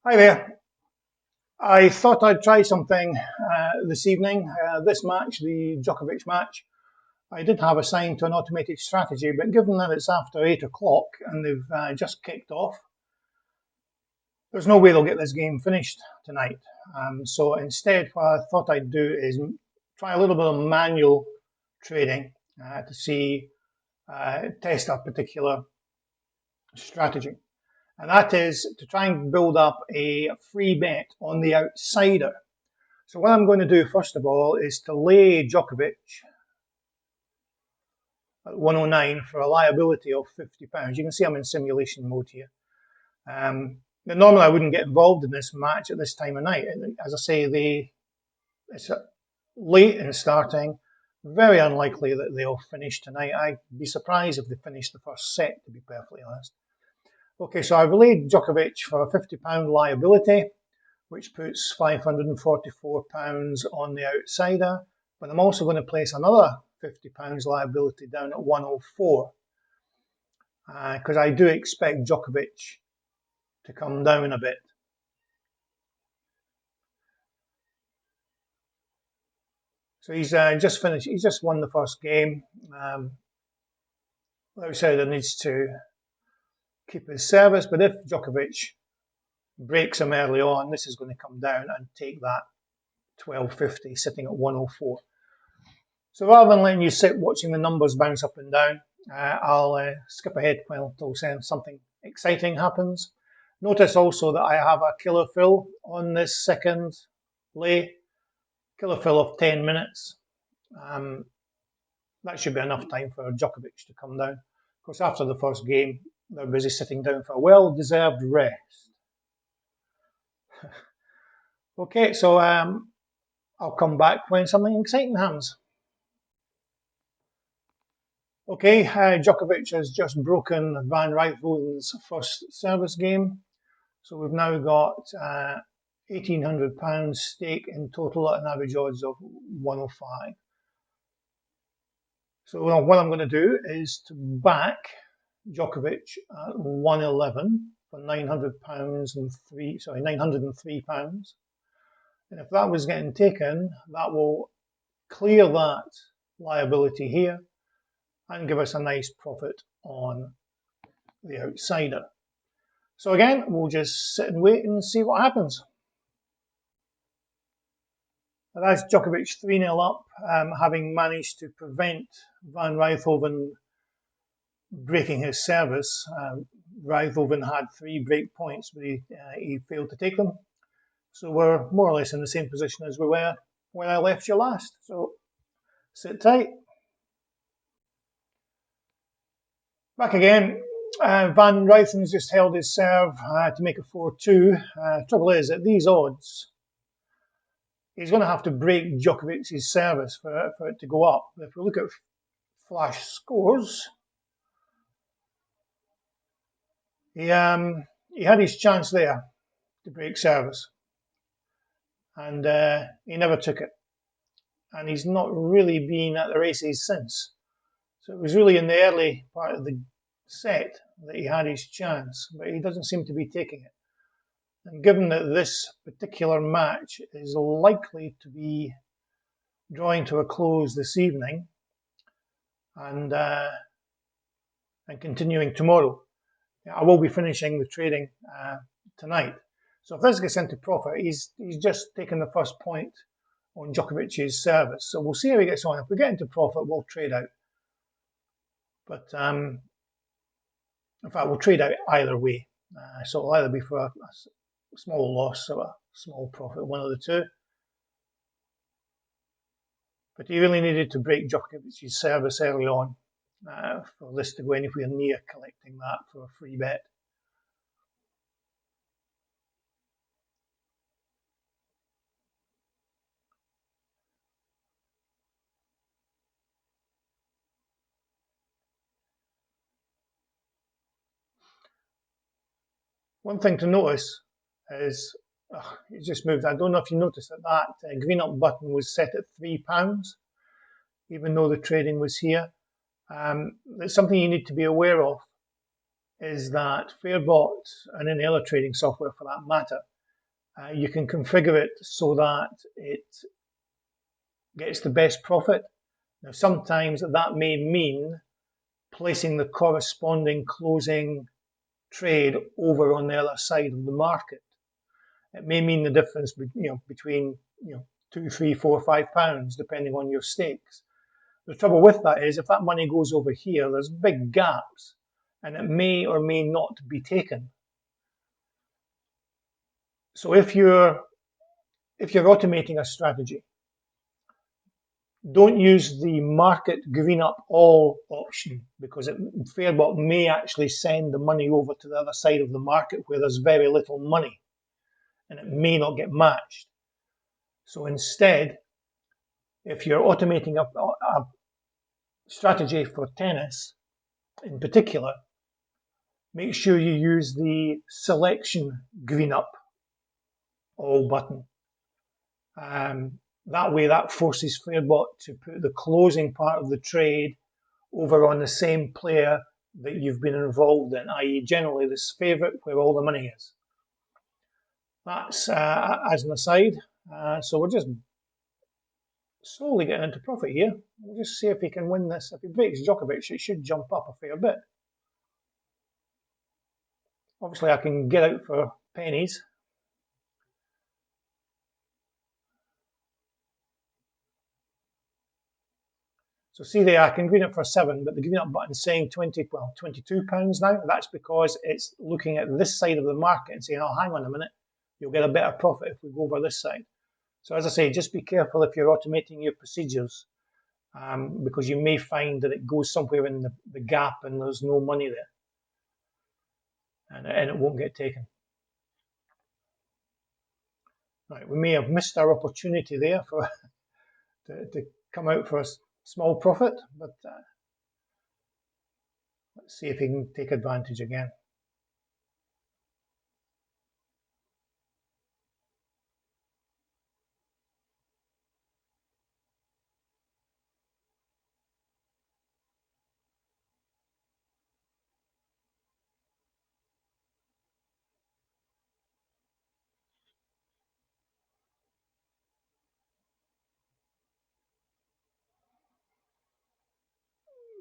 Hi there. I thought I'd try something this evening. This match, the Djokovic match, I did have assigned to an automated strategy, but given that it's after 8 o'clock and they've just kicked off, there's no way they'll get this game finished tonight. So instead, what I thought I'd do is try a little bit of manual trading to test a particular strategy. And that is to try and build up a free bet on the outsider. So what I'm going to do first of all is to lay Djokovic at 109 for a liability of £50. You can see I'm in simulation mode here. Normally I wouldn't get involved in this match at this time of night. As I say, it's late in starting. Very unlikely that they'll finish tonight. I'd be surprised if they finish the first set, to be perfectly honest. Okay, so I've laid Djokovic for a £50 liability, which puts £544 on the outsider. But I'm also going to place another £50 liability down at 104 because I do expect Djokovic to come down a bit. So he's just finished. He's just won the first game. The outsider needs to keep his service, but if Djokovic breaks him early on, this is going to come down and take that 1250 sitting at 104. So rather than letting you sit watching the numbers bounce up and down, I'll skip ahead until something exciting happens. Notice also that I have a killer fill on this second lay, killer fill of 10 minutes. That should be enough time for Djokovic to come down. Of course, after the first game, they're busy sitting down for a well-deserved rest. Okay, so I'll come back when something exciting happens. Okay, Djokovic has just broken Van Rijthoven's first service game. So we've now got £1,800 stake in total at an average odds of 105. So what I'm going to do is to back Djokovic at 111 for £903. And if that was getting taken, that will clear that liability here and give us a nice profit on the outsider. So again, we'll just sit and wait and see what happens. And that's Djokovic 3-0 up, having managed to prevent Van Rijthoven breaking his service. Rijthoven had 3 break points, but he failed to take them. So we're more or less in the same position as we were when I left you last. So sit tight. Back again. Van Rijthoven's just held his serve to make it 4-2. Trouble is, at these odds, he's going to have to break Djokovic's service for it to go up. If we look at flash scores, he had his chance there to break service, and he never took it. And he's not really been at the races since. So it was really in the early part of the set that he had his chance, but he doesn't seem to be taking it. And given that this particular match is likely to be drawing to a close this evening and continuing tomorrow, I will be finishing the trading tonight. So if this gets into profit, he's just taken the first point on Djokovic's service. So we'll see how he gets on. If we get into profit, we'll trade out. But in fact, we'll trade out either way. So it'll either be for a small loss or a small profit, one of the two. But he really needed to break Djokovic's service early on for this to go anywhere near collecting that for a free bet. One thing to notice is it just moved. I don't know if you noticed that green up button was set at £3, even though the trading was here. There's something you need to be aware of is that Fairbot and any other trading software for that matter You can configure it so that it gets the best profit. Now, sometimes that may mean placing the corresponding closing trade over on the other side of the market. It may mean the difference, between £2, £3, £4, £5, depending on your stakes. The trouble with that is, if that money goes over here, there's big gaps, and it may or may not be taken. So if you're automating a strategy, don't use the market green up all option, because Fairbot may actually send the money over to the other side of the market where there's very little money, and it may not get matched. So instead, if you're automating a strategy for tennis in particular, make sure you use the selection green up all button. That way, that forces Fairbot to put the closing part of the trade over on the same player that you've been involved in, i.e. generally this favourite where all the money is. That's as an aside. So we're just slowly getting into profit here. We'll just see if he can win this. If he breaks Djokovic, it should jump up a fair bit. Obviously, I can get out for pennies. So see there, I can green it for 7, but the green up button is saying £22 now. That's because it's looking at this side of the market and saying, oh, hang on a minute, you'll get a better profit if we go over this side. So as I say, just be careful if you're automating your procedures, because you may find that it goes somewhere in the gap and there's no money there, and it won't get taken. Right, we may have missed our opportunity there to come out for a small profit, but let's see if he can take advantage again.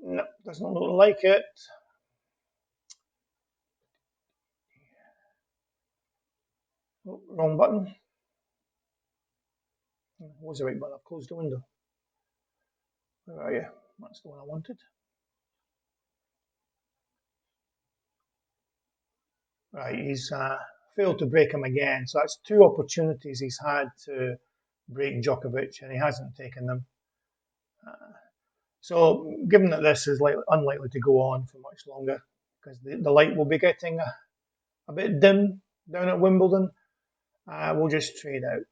No, doesn't look like it. Oh, wrong button. What was the right button? I've closed the window. Where are you? That's the one I wanted. Right, he's failed to break him again. So that's 2 opportunities he's had to break Djokovic, and he hasn't taken them. So given that this is unlikely to go on for much longer, because the light will be getting a bit dim down at Wimbledon, we'll just trade out.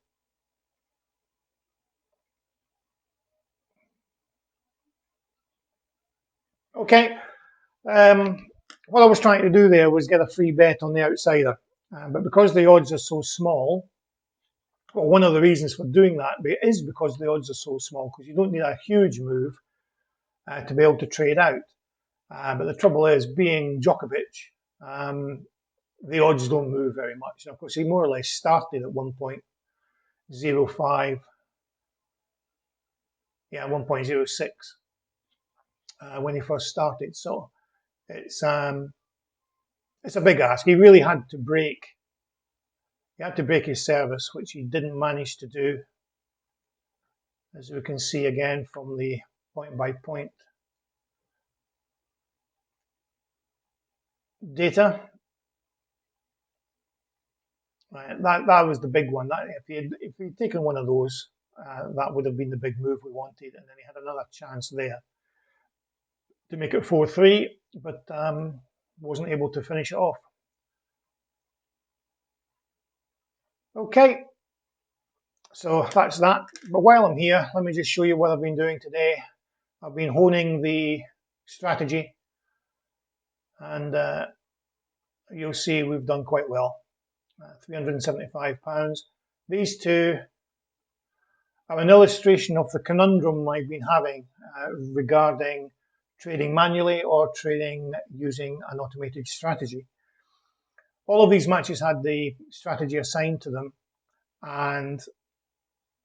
Okay. What I was trying to do there was get a free bet on the outsider, but because the odds are so small, well, one of the reasons for doing that is because the odds are so small, because you don't need a huge move to be able to trade out. But the trouble is, being Djokovic, the odds don't move very much. And of course, he more or less started at 1.05, 1.06 when he first started. So it's a big ask. He really had to break. He had to break his service, which he didn't manage to do, as we can see again from the point-by-point data. Right, that was the big one. If he'd taken one of those, that would have been the big move we wanted, and then he had another chance there to make it 4-3, but wasn't able to finish it off. Okay, so that's that. But while I'm here, let me just show you what I've been doing today. I've been honing the strategy, and you'll see we've done quite well. £375. These two are an illustration of the conundrum I've been having regarding trading manually or trading using an automated strategy. All of these matches had the strategy assigned to them, and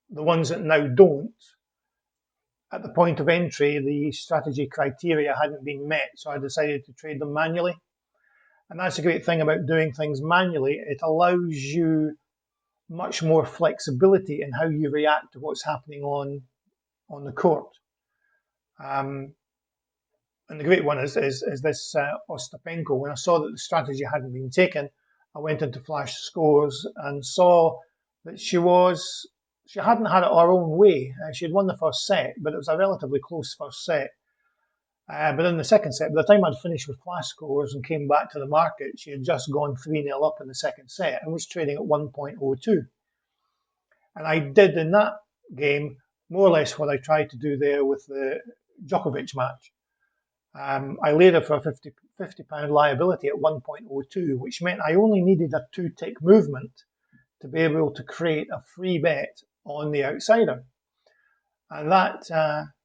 the ones that now don't, at the point of entry, the strategy criteria hadn't been met, so I decided to trade them manually. And that's the great thing about doing things manually. It allows you much more flexibility in how you react to what's happening on the court. And the great one is this Ostapenko. When I saw that the strategy hadn't been taken, I went into Flash Scores and saw that she hadn't had it her own way. She had won the first set, but it was a relatively close first set. But in the second set, by the time I'd finished with Flash Scores and came back to the market, she had just gone 3-0 up in the second set and was trading at 1.02. And I did in that game more or less what I tried to do there with the Djokovic match. I laid her for a £50 liability at 1.02, which meant I only needed a 2-tick movement to be able to create a free bet on the outsider. And that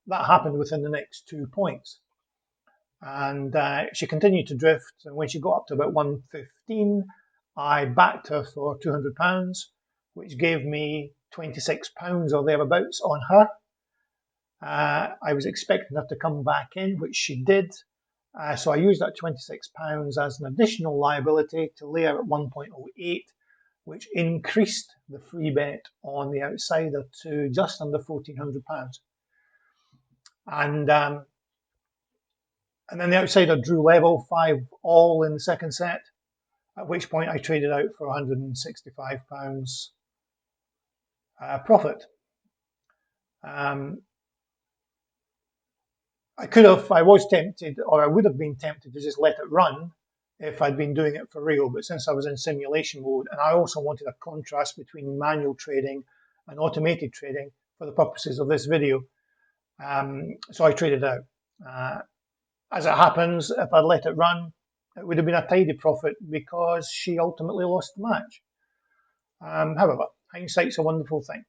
happened within the next 2 points. And she continued to drift, and when she got up to about 115, I backed her for £200, which gave me £26 or thereabouts on her. I was expecting her to come back in, which she did. So I used that £26 as an additional liability to lay her at 1.08, which increased the free bet on the outsider to just under £1,400. And then the outsider drew level, 5-all in the second set, at which point I traded out for £165 profit. I was tempted, or I would have been tempted to just let it run if I'd been doing it for real, but since I was in simulation mode, and I also wanted a contrast between manual trading and automated trading for the purposes of this video, so I traded out. As it happens, if I'd let it run, it would have been a tidy profit because she ultimately lost the match. However, hindsight's a wonderful thing.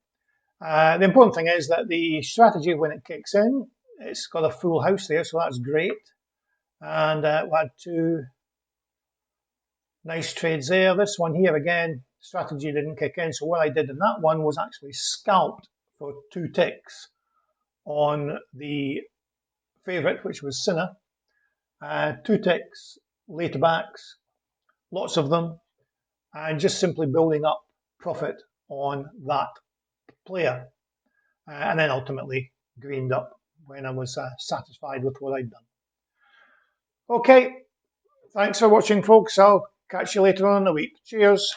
The important thing is that the strategy, when it kicks in, it's got a full house there, so that's great. And we had 2 nice trades there. This one here, again, strategy didn't kick in, so what I did in that one was actually scalped for 2 ticks on the favourite, which was Sinner. 2 ticks, later backs, lots of them, and just simply building up profit on that player. And then ultimately greened up when I was satisfied with what I'd done. Okay, thanks for watching, folks. I'll catch you later on in the week. Cheers.